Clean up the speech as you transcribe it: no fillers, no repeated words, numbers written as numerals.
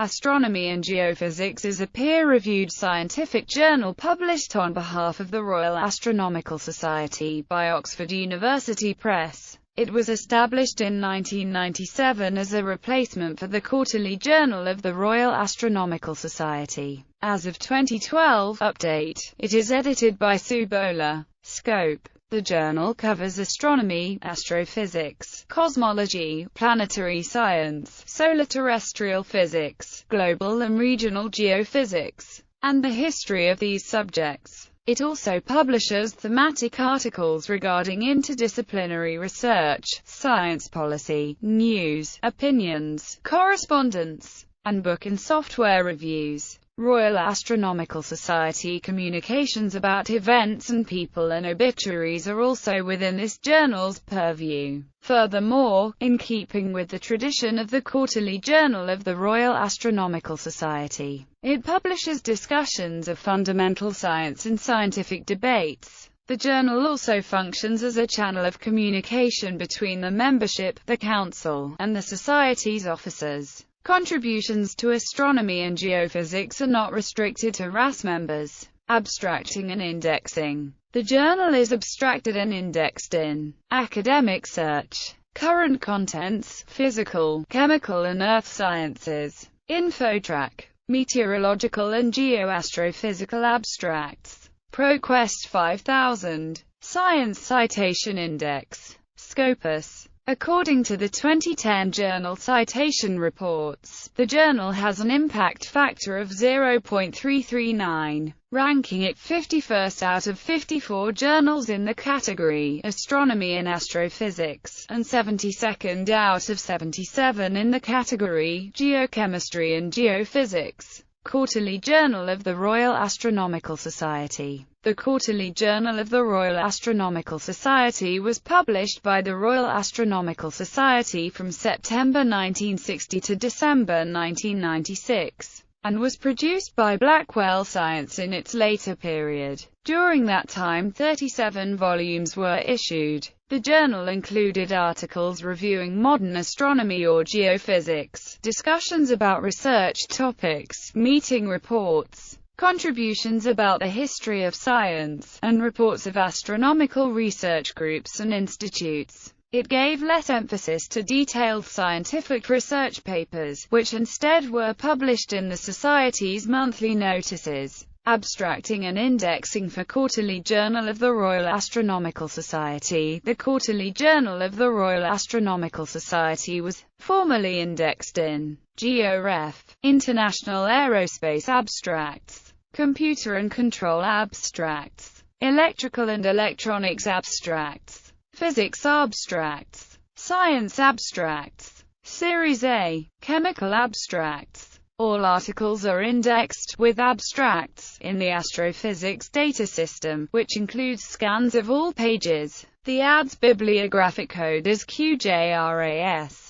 Astronomy and Geophysics is a peer-reviewed scientific journal published on behalf of the Royal Astronomical Society by Oxford University Press. It was established in 1997 as a replacement for the Quarterly Journal of the Royal Astronomical Society. As of 2012 update, it is edited by Sue Bowler. Scope: the journal covers astronomy, astrophysics, cosmology, planetary science, solar-terrestrial physics, global and regional geophysics, and the history of these subjects. It also publishes thematic articles regarding interdisciplinary research, science policy, news, opinions, correspondence, and book and software reviews. Royal Astronomical Society communications about events and people and obituaries are also within this journal's purview. Furthermore, in keeping with the tradition of the Quarterly Journal of the Royal Astronomical Society, it publishes discussions of fundamental science and scientific debates. The journal also functions as a channel of communication between the membership, the council, and the Society's officers. Contributions to astronomy and geophysics are not restricted to RAS members. Abstracting and indexing. The journal is abstracted and indexed in academic search, current contents, physical, chemical and earth sciences, InfoTrack, meteorological and geoastrophysical abstracts, ProQuest 5000, Science Citation Index, Scopus. According to the 2010 Journal Citation Reports, the journal has an impact factor of 0.339, ranking it 51st out of 54 journals in the category Astronomy and Astrophysics, and 72nd out of 77 in the category Geochemistry and Geophysics. Quarterly Journal of the Royal Astronomical Society. The Quarterly Journal of the Royal Astronomical Society was published by the Royal Astronomical Society from September 1960 to December 1996, and was produced by Blackwell Science in its later period. During that time 37 volumes were issued. The journal included articles reviewing modern astronomy or geophysics, discussions about research topics, meeting reports, contributions about the history of science, and reports of astronomical research groups and institutes. It gave less emphasis to detailed scientific research papers, which instead were published in the Society's monthly notices. Abstracting and indexing for Quarterly Journal of the Royal Astronomical Society. The Quarterly Journal of the Royal Astronomical Society was formerly indexed in GeoRef, International Aerospace Abstracts, Computer and Control Abstracts, Electrical and Electronics Abstracts, Physics Abstracts, Science Abstracts, Series A, Chemical Abstracts. All articles are indexed, with abstracts, in the Astrophysics data system, which includes scans of all pages. The ADS bibliographic code is QJRAS.